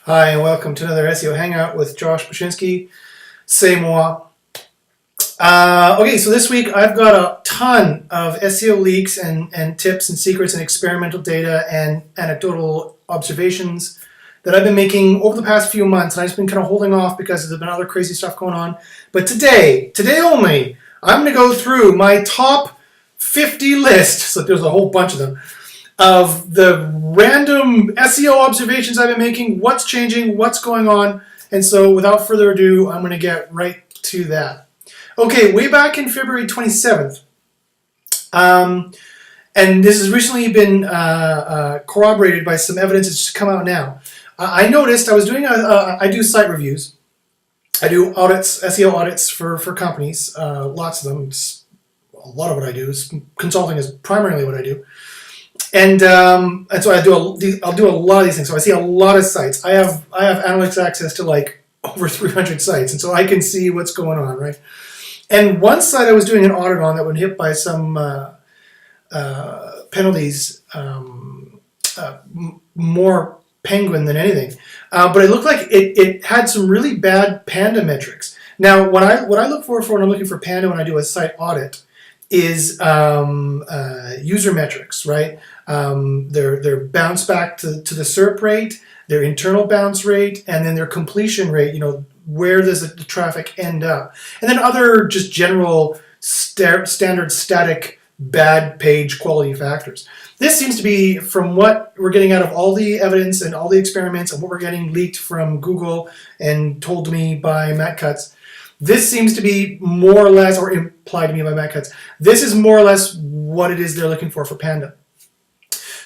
Hi, and welcome to another SEO Hangout with Josh Bachynski. C'est moi. Okay, so this week I've got a ton of SEO leaks and tips and secrets and experimental data and anecdotal observations that I've been making over the past few months, and I've just been kind of holding off because there's been other crazy stuff going on. But today only, I'm going to go through my top 50 list, so there's a whole bunch of them, of the random SEO observations I've been making, what's changing, what's going on. And so without further ado, I'm going to get right to that. Okay, way back in February 27th, and this has recently been corroborated by some evidence that's just come out now. I noticed I was doing, I do site reviews. I do audits, SEO audits for companies, lots of them. It's a lot of what I do. Consulting is primarily what I do. And so I'll do a lot of these things. So I see a lot of sites. I have analytics access to like over 300 sites, and so I can see what's going on, right? And one site I was doing an audit on that was hit by some penalties, more Penguin than anything. But it looked like it had some really bad Panda metrics. Now, what I look for when I'm looking for Panda when I do a site audit is user metrics, right? Their bounce back to the SERP rate, their internal bounce rate, and then their completion rate, where does the traffic end up? And then other just general standard static bad page quality factors. This seems to be, from what we're getting out of all the evidence and all the experiments and what we're getting leaked from Google and told to me by Matt Cutts, this seems to be more or less, or implied to me by Matt Cutts, this is more or less what it is they're looking for Panda.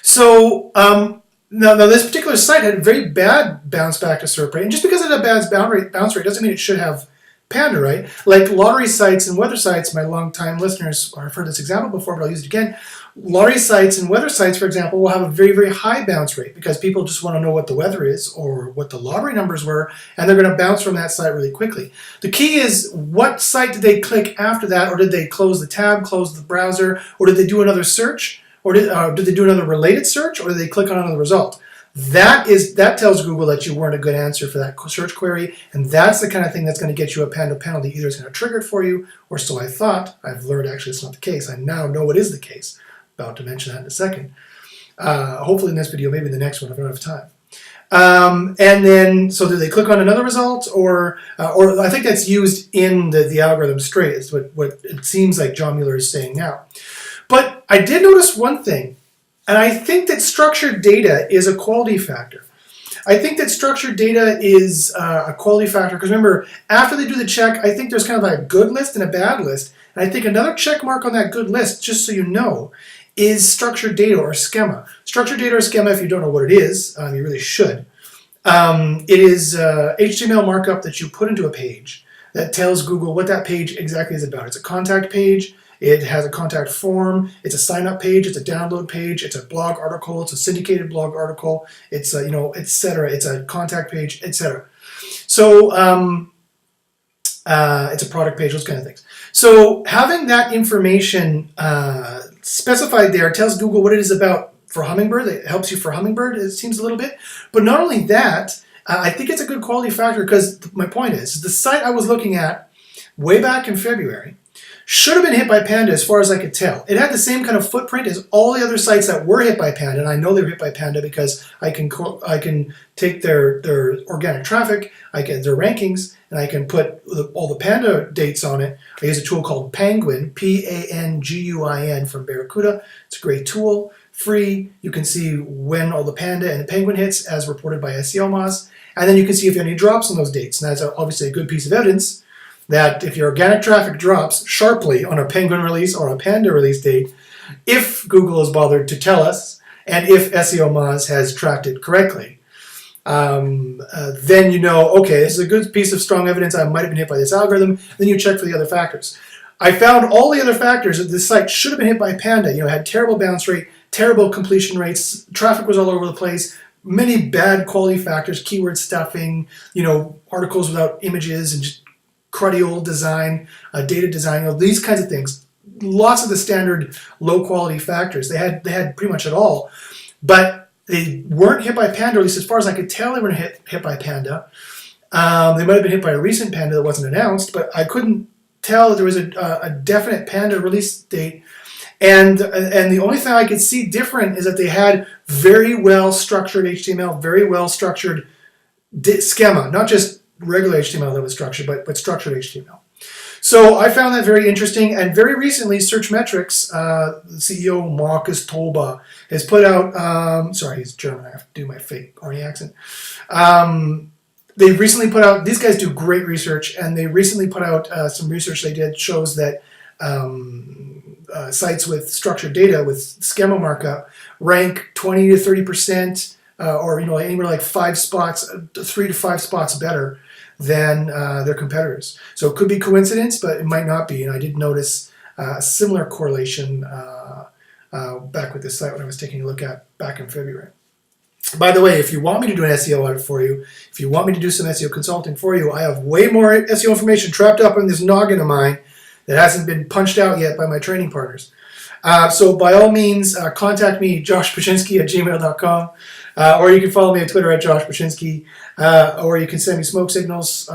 So now this particular site had a very bad bounce back to SERP rate, and just because it had a bad bounce rate doesn't mean it should have Panda, right? Like lottery sites and weather sites, my long-time listeners have heard this example before, but I'll use it again. Lottery sites and weather sites, for example, will have a very, very high bounce rate because people just want to know what the weather is or what the lottery numbers were, and they're going to bounce from that site really quickly. The key is, what site did they click after that, or did they close the tab, close the browser, or did they do another search, or did they do another related search, or did they click on another result? That tells Google that you weren't a good answer for that search query, and that's the kind of thing that's going to get you a Panda penalty. Either it's going to trigger it for you, or so I thought. I've learned actually it's not the case. I now know it is the case. About to mention that in a second. Hopefully in this video, maybe the next one if I don't have time. And then, so do they click on another result, or I think that's used in the algorithm straight. It's what it seems like John Mueller is saying now. But I did notice one thing, and I think that structured data is a quality factor. I think that structured data is a quality factor because remember, after they do the check, I think there's kind of a good list and a bad list. And I think another check mark on that good list, just so you know, is structured data or schema. Structured data or schema, if you don't know what it is, you really should. It is HTML markup that you put into a page that tells Google what that page exactly is about. It's a contact page. It has a contact form. It's a sign-up page. It's a download page. It's a blog article. It's a syndicated blog article. It's etc. It's a contact page, etc. So it's a product page. Those kind of things. So having that information specified there tells Google what it is about for Hummingbird. It helps you for Hummingbird, it seems a little bit. But not only that, I think it's a good quality factor because my point is, the site I was looking at way back in February should have been hit by Panda as far as I could tell. It had the same kind of footprint as all the other sites that were hit by Panda, and I know they were hit by Panda because I can take their organic traffic, I get their rankings, and I can put all the Panda dates on it. I use a tool called Penguin, P-A-N-G-U-I-N from Barracuda. It's a great tool, free. You can see when all the Panda and the Penguin hits as reported by SEO Moz, and then you can see if there are any drops on those dates. And that's obviously a good piece of evidence that if your organic traffic drops sharply on a Penguin release or a Panda release date, if Google has bothered to tell us, and if SEO Moz has tracked it correctly, then you know, okay, this is a good piece of strong evidence I might have been hit by this algorithm. Then you check for the other factors. I found all the other factors that this site should have been hit by Panda. It had terrible bounce rate, terrible completion rates, traffic was all over the place, many bad quality factors, keyword stuffing, articles without images, and just cruddy old design, dated design, these kinds of things. Lots of the standard low quality factors. They had pretty much it all. But They weren't hit by Panda, or at least as far as I could tell, they weren't hit by Panda. They might have been hit by a recent Panda that wasn't announced, but I couldn't tell that there was a definite Panda release date. And the only thing I could see different is that they had very well structured HTML, very well structured schema, not just regular HTML that was structured, but structured HTML. So I found that very interesting. And very recently, Searchmetrics, the CEO Marcus Toba has put out. Sorry, he's German. I have to do my fake Arnie accent. They recently put out. These guys do great research, and they recently put out some research they did shows that sites with structured data with schema markup rank 20 to 30%, or anywhere like 5 spots, 3 to 5 spots better than their competitors. So it could be coincidence, but it might not be. And I did notice a similar correlation back with this site when I was taking a look at back in February. By the way, if you want me to do an SEO audit for you, if you want me to do some SEO consulting for you, I have way more SEO information trapped up in this noggin of mine that hasn't been punched out yet by my training partners. So by all means, contact me, joshbachynski@gmail.com, or you can follow me on Twitter at joshbachynski, or you can send me smoke signals,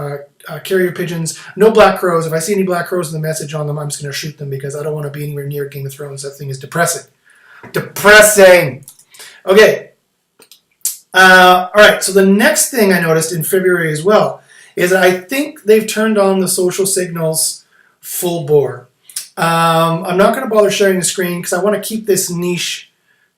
carrier pigeons, no black crows. If I see any black crows with a message on them, I'm just going to shoot them because I don't want to be anywhere near Game of Thrones. That thing is depressing. Depressing! Okay. All right, so the next thing I noticed in February as well is that I think they've turned on the social signals full bore. I'm not going to bother sharing the screen because I want to keep this niche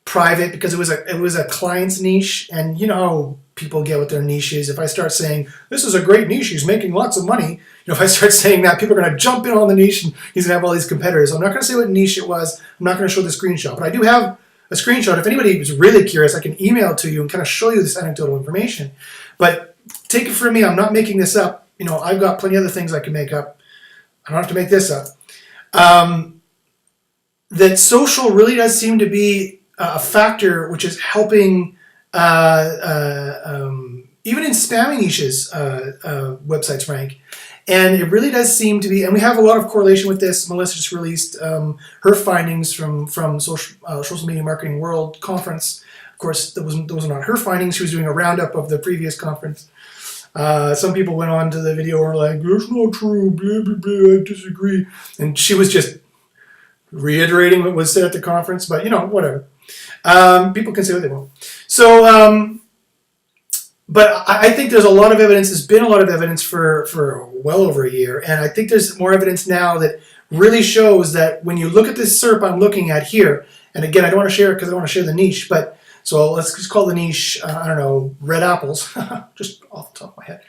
private because it was a client's niche, and you know how people get with their niches. If I start saying this is a great niche, he's making lots of money, if I start saying that, people are going to jump in on the niche and he's going to have all these competitors. So I'm not going to say what niche it was. I'm not going to show the screenshot, but I do have a screenshot. If anybody is really curious, I can email it to you and kind of show you this anecdotal information. But take it from me, I'm not making this up. I've got plenty of other things I can make up. I don't have to make this up. That social really does seem to be a factor which is helping, even in spammy niches, websites rank. And it really does seem to be, and we have a lot of correlation with this. Melissa just released her findings from Social Media Marketing World Conference. Of course, those are not her findings. She was doing a roundup of the previous conference. Some people went on to the video and were like, "That's not true, blah, blah, blah, I disagree." And she was just reiterating what was said at the conference, but whatever. People can say what they want. So, but I think there's a lot of evidence, there's been a lot of evidence for well over a year, and I think there's more evidence now that really shows that when you look at this SERP I'm looking at here, and again, I don't want to share it because I don't want to share the niche, but so let's just call the niche, I don't know, red apples, just off the top of my head.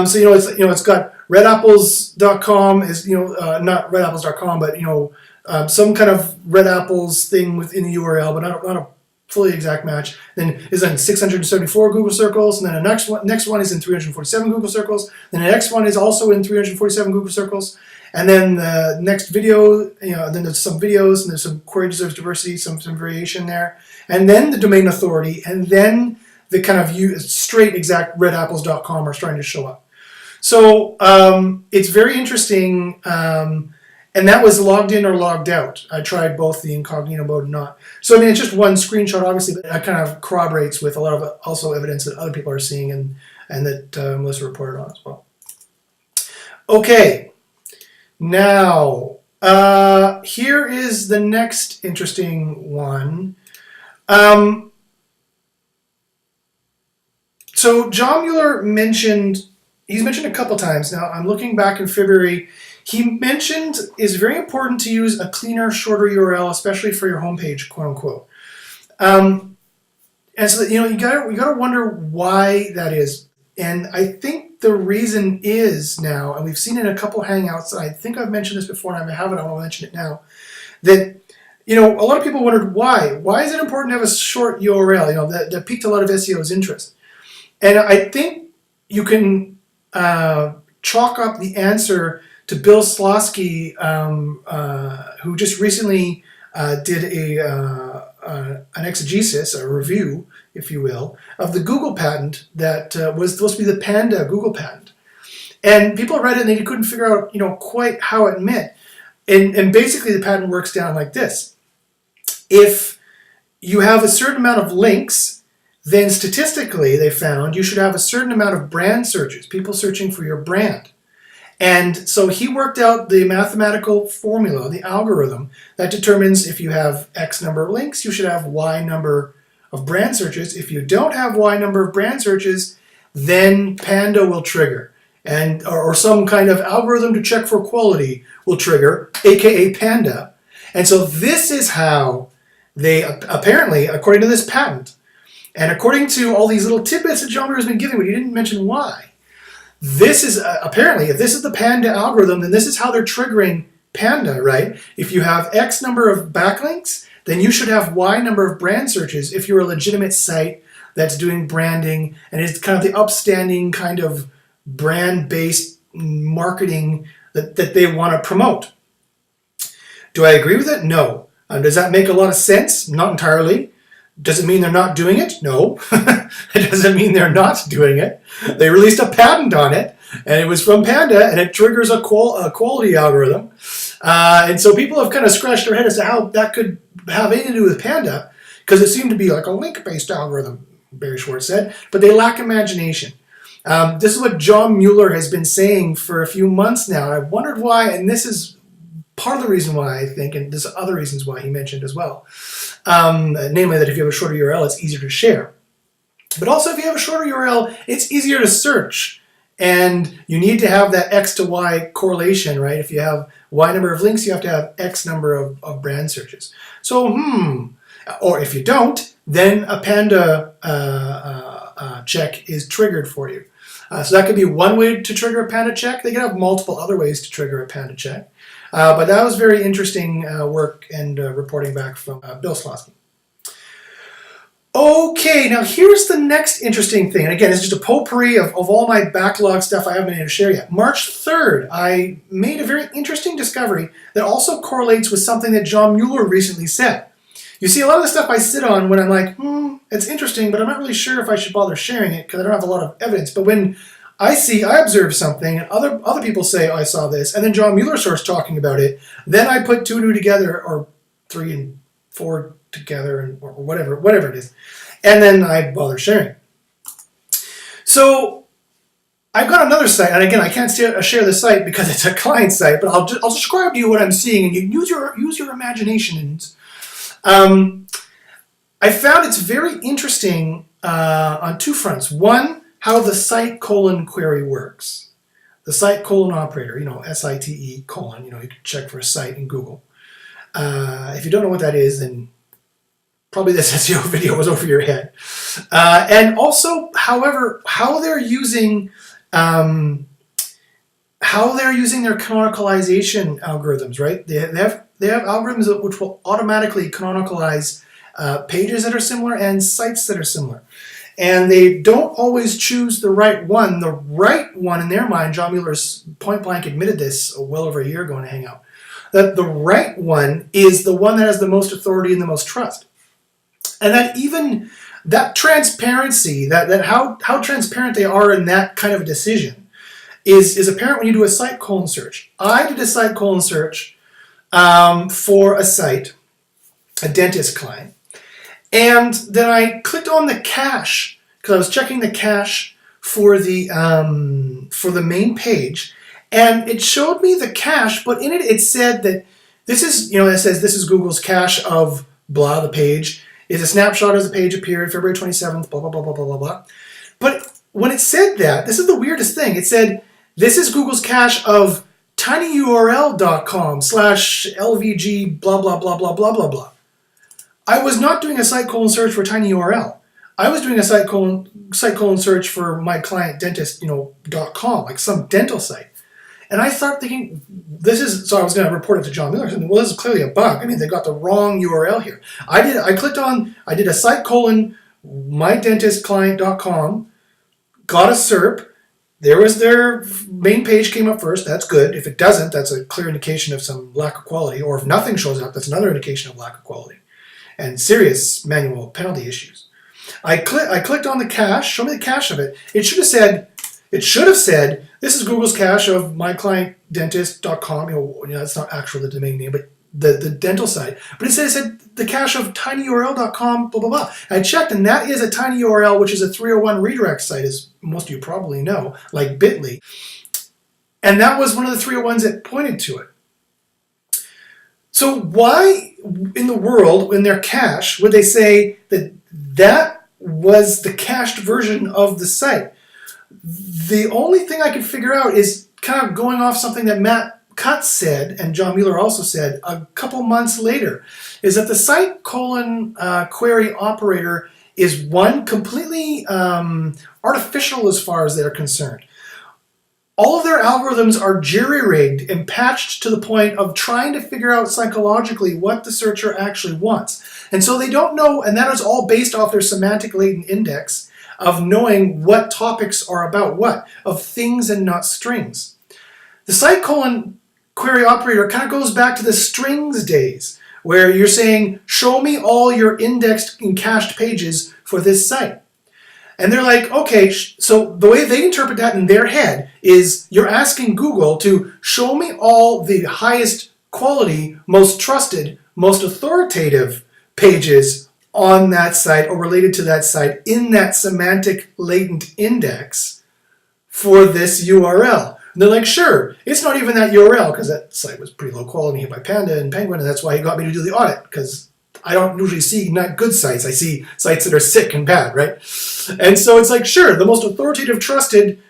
So it's got redapples.com is not redapples.com, but some kind of red apples thing within the URL, but not a fully exact match. Then is in 674 Google circles, and then the next one is in 347 Google circles. Then the next one is also in 347 Google circles. And then the next video, then there's some videos, and there's some query deserves diversity, some variation there. And then the domain authority, and then the kind of straight exact redapples.com are starting to show up. So it's very interesting. And that was logged in or logged out. I tried both the incognito mode and not. So, it's just one screenshot, obviously, but that kind of corroborates with a lot of also evidence that other people are seeing and that Melissa reported on as well. Okay. Now, here is the next interesting one. So, John Mueller he's mentioned a couple times. Now, I'm looking back in February. He mentioned it's very important to use a cleaner, shorter URL, especially for your homepage, quote unquote. And so you gotta wonder why that is. And I think the reason is now, and we've seen it in a couple Hangouts. I think I've mentioned this before, and I haven't. I want to mention it now. That a lot of people wondered why. Why is it important to have a short URL? That piqued a lot of SEO's interest. And I think you can chalk up the answer to Bill Slosky, who just recently did an exegesis, a review, if you will, of the Google patent that was supposed to be the Panda Google patent. And people read it and they couldn't figure out, quite how it meant. And basically the patent works down like this. If you have a certain amount of links then statistically they found you should have a certain amount of brand searches, people searching for your brand. And so he worked out the mathematical formula, the algorithm, that determines if you have X number of links, you should have Y number of brand searches. If you don't have Y number of brand searches, then Panda will trigger. And or some kind of algorithm to check for quality will trigger, aka Panda. And so this is how they apparently, according to this patent, and according to all these little tidbits that John Muir has been giving, but he didn't mention why, this is apparently, if this is the Panda algorithm, then this is how they're triggering Panda, right? If you have X number of backlinks, then you should have Y number of brand searches if you're a legitimate site that's doing branding and it's kind of the upstanding kind of brand-based marketing that they want to promote. Do I agree with it? No. Does that make a lot of sense? Not entirely. Does it mean they're not doing it? No. It doesn't mean they're not doing it. They released a patent on it, and it was from Panda, and it triggers a quality algorithm. And so people have kind of scratched their head as to how that could have anything to do with Panda, because it seemed to be like a link-based algorithm, Barry Schwartz said, but they lack imagination. This is what John Mueller has been saying for a few months now, and I wondered why, and this is part of the reason why I think, and there's other reasons why he mentioned as well, namely that if you have a shorter URL, it's easier to share. But also if you have a shorter URL, it's easier to search. And you need to have that X to Y correlation, right? If you have Y number of links, you have to have X number of brand searches. So, or if you don't, then a Panda check is triggered for you. So that could be one way to trigger a Panda check. They can have multiple other ways to trigger a Panda check. But that was very interesting work and reporting back from Bill Slosky. Okay, now here's the next interesting thing. And again, it's just a potpourri of all my backlog stuff I haven't been able to share yet. March 3rd, I made a very interesting discovery that also correlates with something that John Mueller recently said. You see, a lot of the stuff I sit on when I'm like, it's interesting, but I'm not really sure if I should bother sharing it because I don't have a lot of evidence. But when I observe something, and other people say, oh, I saw this, and then John Mueller starts talking about it, then I put 2 and 2 together, or 3 and 4 together, or whatever it is, and then I bother sharing. So I've got another site, and again, I can't share the site because it's a client site, but I'll describe to you what I'm seeing, and you use your imagination. I found it's very interesting on 2 fronts. One, how the site query works. The site operator, SITE : you can check for a site in Google. If you don't know what that is, then probably this SEO video was over your head. And also, however, how they're using their canonicalization algorithms, right? They have algorithms which will automatically canonicalize pages that are similar and sites that are similar. And they don't always choose the right one. The right one in their mind, John Mueller's point blank admitted this well over a year ago in a Hangout, that the right one is the one that has the most authority and the most trust. And that even that transparency, that how transparent they are in that kind of a decision is apparent when you do a site search. I did a site search for a site, a dentist client, and then I clicked on the cache because I was checking the cache for the main page, and it showed me the cache, but in it said that this is, it says this is Google's cache of blah, the page is a snapshot as the page appeared February 27th, blah, blah, blah, blah, blah, blah, blah. But when it said that, this is the weirdest thing. It said, this is Google's cache of tinyurl.com/LVG blah, blah, blah, blah, blah, blah, blah. I was not doing a site search for tinyurl. I was doing a site search for my client dentist, .com, like some dental site. And I start thinking, so I was going to report it to John Mueller. Well, this is clearly a bug. I mean, they got the wrong URL here. I did a site mydentistclient.com, got a SERP. There was their main page came up first. That's good. If it doesn't, that's a clear indication of some lack of quality. Or if nothing shows up, that's another indication of lack of quality and serious manual penalty issues. I clicked on the cache. Show me the cache of it. It should have said, this is Google's cache of myclientdentist.com. That's not actually the domain name, but the dental site. But instead it said the cache of tinyurl.com, blah, blah, blah. I checked, and that is a tinyurl, which is a 301 redirect site, as most of you probably know, like Bitly. And that was one of the 301s that pointed to it. So why in the world, in their cache, would they say that that was the cached version of the site? The only thing I could figure out is kind of going off something that Matt Cutts said, and John Mueller also said a couple months later, is that the site query operator is one completely artificial as far as they're concerned. All of their algorithms are jury-rigged and patched to the point of trying to figure out psychologically what the searcher actually wants. And so they don't know, and that is all based off their semantic latent index of knowing what topics are about what, of things and not strings. The site query operator kind of goes back to the strings days, where you're saying, show me all your indexed and cached pages for this site. And they're like, okay, so the way they interpret that in their head is you're asking Google to show me all the highest quality, most trusted, most authoritative pages on that site or related to that site in that semantic latent index for this URL. And they're like, sure, it's not even that URL because that site was pretty low quality by Panda and Penguin, and that's why he got me to do the audit, because I don't usually see not good sites. I see sites that are sick and bad, right? And so it's like, sure, the most authoritative, trusted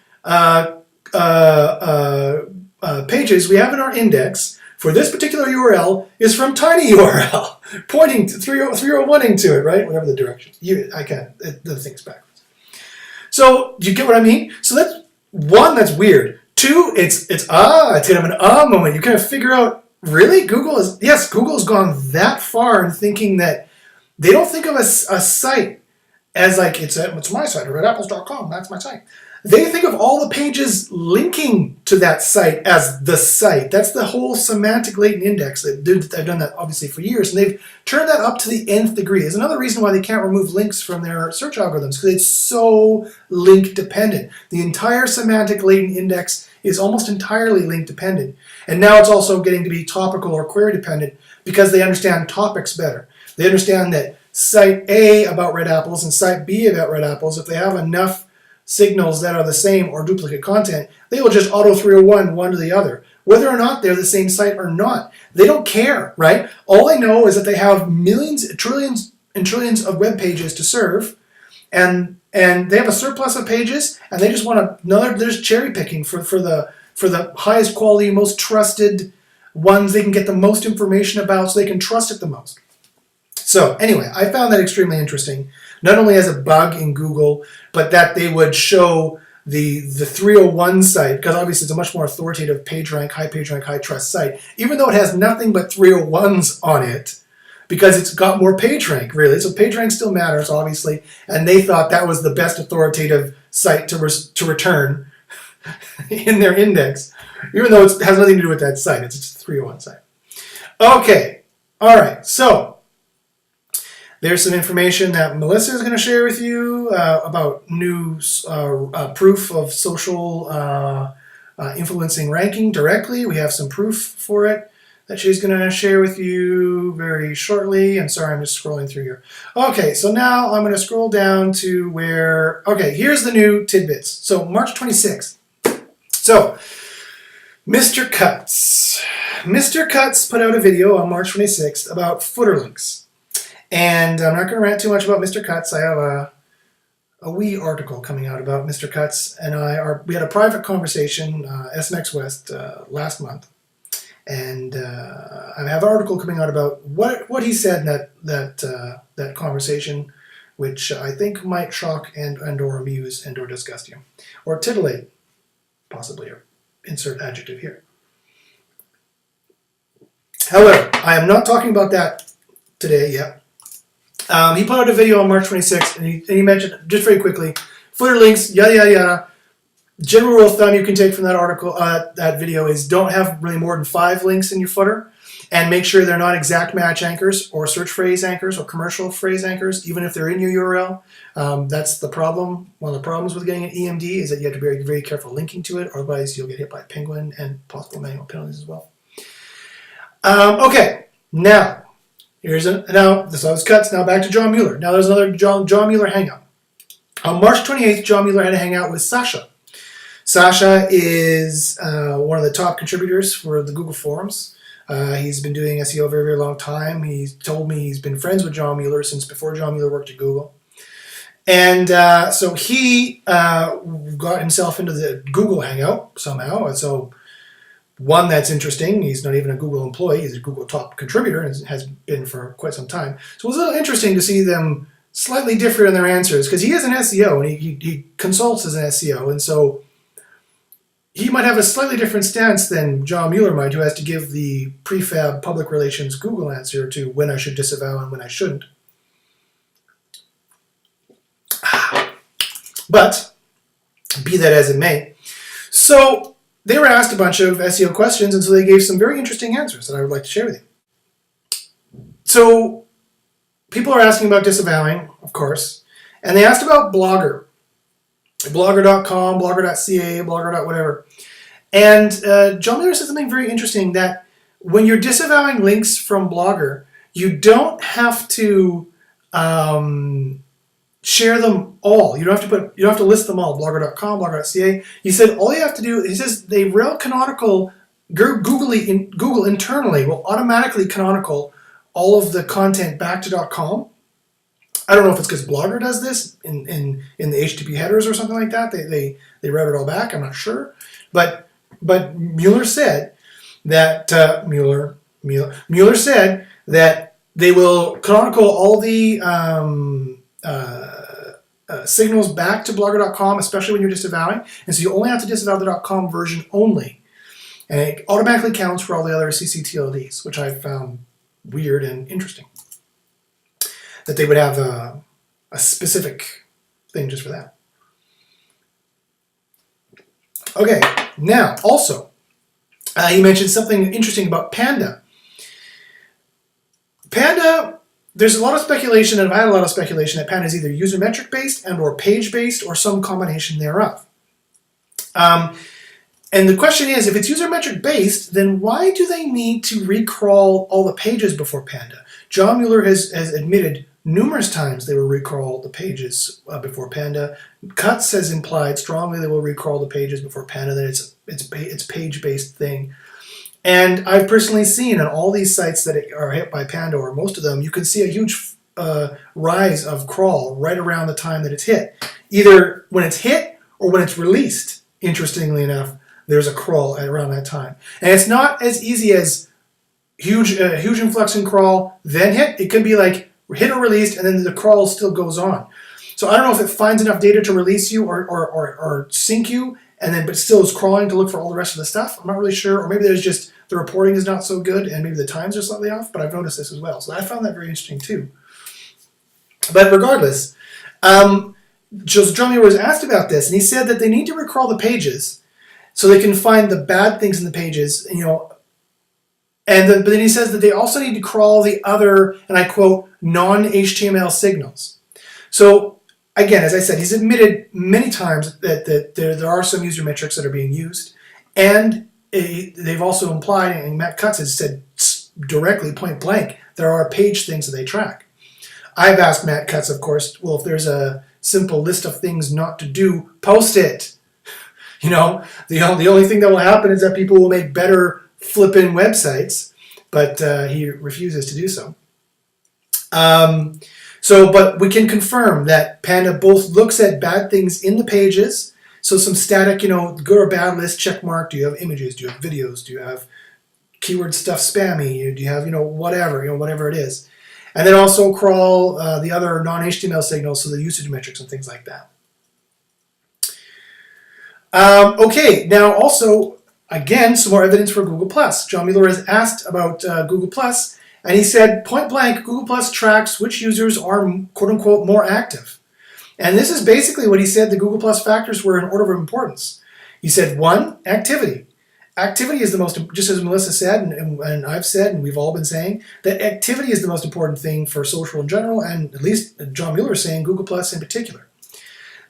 pages we have in our index for this particular URL is from tinyurl, pointing to 301ing to it, right? Whatever the direction. I can't. The thing's backwards. So do you get what I mean? So that's one, that's weird. Two, it's kind of an moment. You kind of figure out, really? Google's gone that far in thinking that they don't think of a site as like, it's my site, redapples.com, that's my site. They think of all the pages linking to that site as the site. That's the whole semantic latent index. They've done that obviously for years, and they've turned that up to the nth degree. There's another reason why they can't remove links from their search algorithms, because it's so link dependent. The entire semantic latent index is almost entirely link dependent. And now it's also getting to be topical or query dependent because they understand topics better. They understand that site A about red apples and site B about red apples, if they have enough signals that are the same or duplicate content, they will just auto 301 one to the other, whether or not they're the same site or not. They don't care, right? All they know is that they have millions, trillions, and trillions of web pages to serve, and they have a surplus of pages, and they just want there's cherry picking for the highest quality, most trusted ones they can get the most information about so they can trust it the most. So anyway, I found that extremely interesting, not only as a bug in Google, but that they would show the 301 site, because obviously it's a much more authoritative PageRank, high trust site, even though it has nothing but 301s on it, because it's got more PageRank, really. So PageRank still matters, obviously, and they thought that was the best authoritative site to return in their index, even though it has nothing to do with that site. It's just a 301 site. Okay, all right, so there's some information that Melissa is going to share with you about new proof of social influencing ranking directly. We have some proof for it that she's going to share with you very shortly. I'm sorry, I'm just scrolling through here. Okay, so now I'm going to scroll down to where, okay, here's the new tidbits. So March 26th. So, Mr. Cutts. Mr. Cutts put out a video on March 26th about footer links. And I'm not going to rant too much about Mr. Cutts. I have a wee article coming out about Mr. Cutts and we had a private conversation, SMX West, last month. And I have an article coming out about what he said in that conversation, which I think might shock and or amuse and or disgust you. Or titillate, possibly, or insert adjective here. However, I am not talking about that today yet. He put out a video on March 26th, and he mentioned, just very quickly, footer links, yada, yada, yada. General rule of thumb you can take from that article, that video is don't have really more than 5 links in your footer, and make sure they're not exact match anchors or search phrase anchors or commercial phrase anchors, even if they're in your URL. That's the problem. One of the problems with getting an EMD is that you have to be very, very careful linking to it, otherwise you'll get hit by Penguin and possible manual penalties as well. Okay. Now, this always cuts. Now back to John Mueller. Now there's another John Mueller hangout. On March 28th, John Mueller had a hangout with Sasha. Sasha is one of the top contributors for the Google forums. He's been doing SEO a very, very long time. He's told me he's been friends with John Mueller since before John Mueller worked at Google. And so he got himself into the Google hangout somehow. And so one, that's interesting. He's not even a Google employee. He's a Google top contributor and has been for quite some time. So it was a little interesting to see them slightly different in their answers, because he is an SEO and he consults as an SEO. And so he might have a slightly different stance than John Mueller might, who has to give the prefab public relations Google answer to when I should disavow and when I shouldn't. But be that as it may. So they were asked a bunch of SEO questions, and so they gave some very interesting answers that I would like to share with you. So people are asking about disavowing, of course, and they asked about Blogger. Blogger.com, Blogger.ca, Blogger. Whatever. And John Mueller said something very interesting, that when you're disavowing links from Blogger, you don't have to share them all. You don't have to list them all. Blogger.com, Blogger.ca. He said all you have to do, he says they rel canonical, Google internally will automatically canonical all of the content back to .com. I don't know if it's because Blogger does this in the HTTP headers or something like that. They route it all back. I'm not sure, but Mueller said that Mueller said that they will canonical all the signals back to Blogger.com, especially when you're disavowing, and so you only have to disavow the .com version only, and it automatically counts for all the other ccTLDs, which I found weird and interesting. That they would have a specific thing just for that. Okay, now also, he mentioned something interesting about Panda. Panda, there's a lot of speculation, and I've had a lot of speculation, that Panda is either user metric based and or page based or some combination thereof. And the question is, if it's user metric based, then why do they need to recrawl all the pages before Panda? John Mueller has admitted numerous times they will recrawl the pages before Panda. Cuts has implied strongly they will recrawl the pages before Panda, that it's page-based thing. And I've personally seen on all these sites that are hit by Panda, or most of them, you can see a huge rise of crawl right around the time that it's hit. Either when it's hit or when it's released, interestingly enough, there's a crawl at around that time. And it's not as easy as huge influx and crawl, then hit. It could be like hit or released, and then the crawl still goes on. So I don't know if it finds enough data to release you or sync you, and then but still is crawling to look for all the rest of the stuff. I'm not really sure. Or maybe there's just the reporting is not so good, and maybe the times are slightly off, but I've noticed this as well. So I found that very interesting too. But regardless, John Mueller was asked about this, and he said that they need to recrawl the pages so they can find the bad things in the pages, but then he says that they also need to crawl the other, and I quote, non-HTML signals. So again, as I said, he's admitted many times that there are some user metrics that are being used, and they've also implied, and Matt Cutts has said directly, point blank, there are page things that they track. I've asked Matt Cutts, of course, well, if there's a simple list of things not to do, post it. The only thing that will happen is that people will make better flippin' websites, but he refuses to do so. But we can confirm that Panda both looks at bad things in the pages, so some static, good or bad list check mark. Do you have images? Do you have videos? Do you have keyword stuff spammy? Do you have, whatever it is? And then also crawl the other non-HTML signals, so the usage metrics and things like that. Okay, now also, again, some more evidence for Google+. John Mueller has asked about Google+, and he said, point blank, Google+ tracks which users are, quote-unquote, more active. And this is basically what he said the Google+ factors were in order of importance. He said, 1, activity. Activity is the most, just as Melissa said, and I've said, and we've all been saying, that activity is the most important thing for social in general, and at least John Mueller is saying Google+ in particular.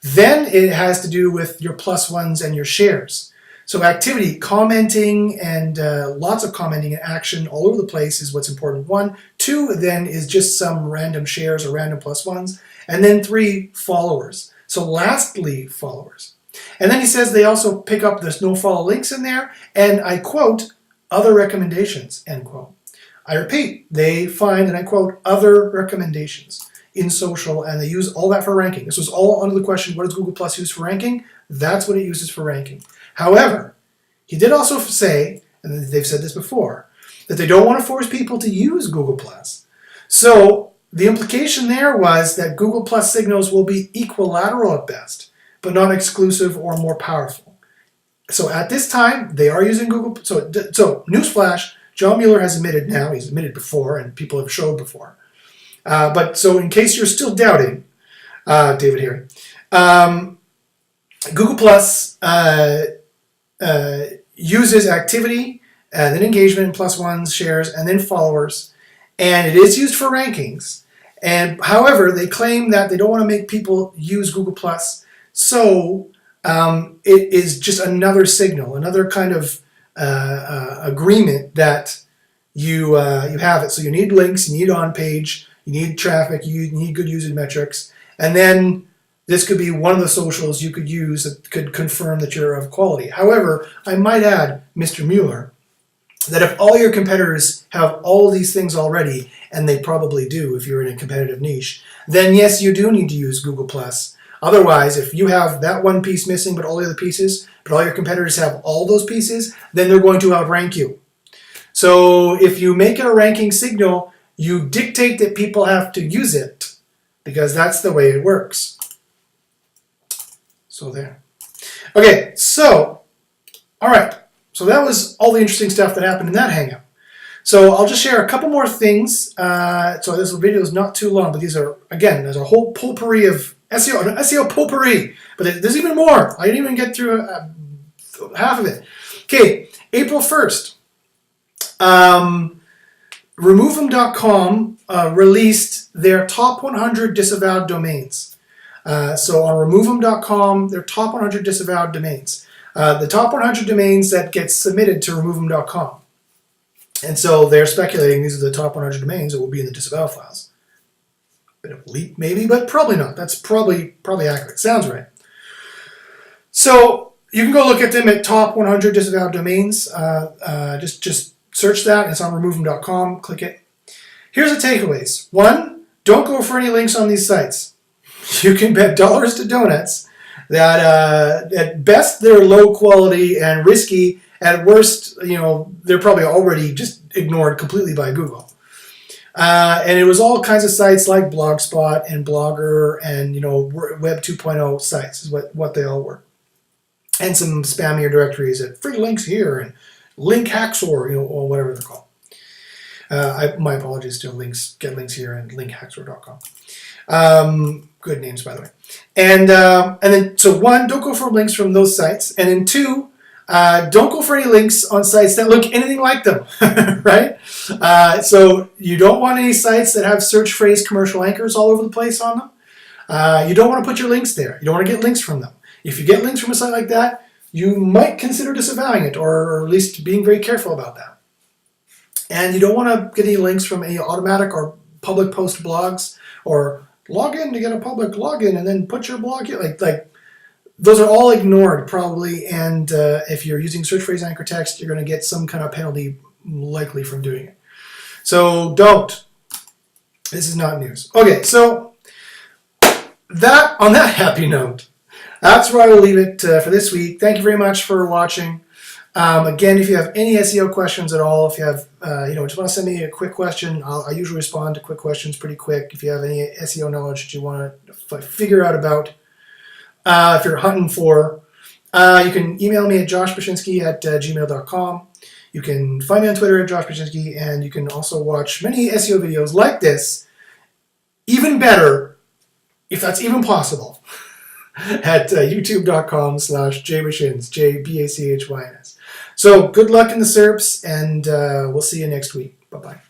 Then it has to do with your +1s and your shares. So activity, commenting, and lots of commenting and action all over the place is what's important. 1. 2 then is just some random shares or random +1s. And then 3, followers. So lastly, followers. And then he says they also pick up there's no follow links in there, and I quote, other recommendations, end quote. I repeat, they find, and I quote, other recommendations in social, and they use all that for ranking. This was all under the question, what does Google Plus use for ranking? That's what it uses for ranking. However, he did also say, and they've said this before, that they don't want to force people to use Google Plus. So the implication there was that Google Plus signals will be equilateral at best, but not exclusive or more powerful. So at this time, they are using Google. So newsflash, John Mueller has admitted now, he's admitted before, and people have showed before. But so in case you're still doubting, David Harry, Google Plus uses activity, then engagement, +1s, shares, and then followers, and it is used for rankings. And however, they claim that they don't want to make people use Google Plus, so it is just another signal, another kind of agreement that you have it. So you need links, you need on-page, you need traffic, you need good user metrics, and then this could be one of the socials you could use that could confirm that you're of quality. However, I might add, Mr. Mueller, that if all your competitors have all of these things already, and they probably do if you're in a competitive niche, then yes, you do need to use Google+. Otherwise, if you have that one piece missing but all the other pieces, but all your competitors have all those pieces, then they're going to outrank you. So if you make it a ranking signal, you dictate that people have to use it, because that's the way it works. So there. Okay, so, all right. So that was all the interesting stuff that happened in that Hangout. So I'll just share a couple more things. So this video is not too long, but these are, again, there's a whole potpourri of SEO, an SEO potpourri, but there's even more. I didn't even get through half of it. Okay, April 1st. Remove'em.com released their top 100 disavowed domains. So on remove'em.com, their top 100 disavowed domains. The top 100 domains that get submitted to remove'em.com. And so they're speculating these are the top 100 domains that will be in the disavow files. Bit of a leap maybe, but probably not. That's probably accurate. Sounds right. So you can go look at them at top 100 disavowed domains. Just search that. It's on remove'em.com. Click it. Here's the takeaways. 1, don't go for any links on these sites. You can bet dollars to donuts that at best they're low quality and risky. At worst, they're probably already just ignored completely by Google. And it was all kinds of sites like Blogspot and Blogger and Web 2.0 sites is what they all were. And some spammier directories at free links here and link hacksaw, or whatever they're called. My apologies to get links here and linkhacksaw.com. Good names, by the way. And then, so 1, don't go for links from those sites. And then 2, don't go for any links on sites that look anything like them, right? So you don't want any sites that have search phrase commercial anchors all over the place on them. You don't want to put your links there. You don't want to get links from them. If you get links from a site like that, you might consider disavowing it, or at least being very careful about that. And you don't want to get any links from any automatic or public post blogs, or log in to get a public login and then put your blog here. Like those are all ignored probably, and if you're using search phrase anchor text, you're going to get some kind of penalty likely from doing it. So don't. This is not news. Okay, so on that happy note, that's where I will leave it for this week. Thank you very much for watching. Again, if you have any SEO questions at all, if you have, just want to send me a quick question, I usually respond to quick questions pretty quick. If you have any SEO knowledge that you want to figure out about, if you're hunting for, you can email me at joshbachynski@gmail.com. You can find me on Twitter at joshbachynski, and you can also watch many SEO videos like this, even better, if that's even possible, at youtube.com/jbachins, JBACHYNS. So good luck in the SERPs, and we'll see you next week. Bye-bye.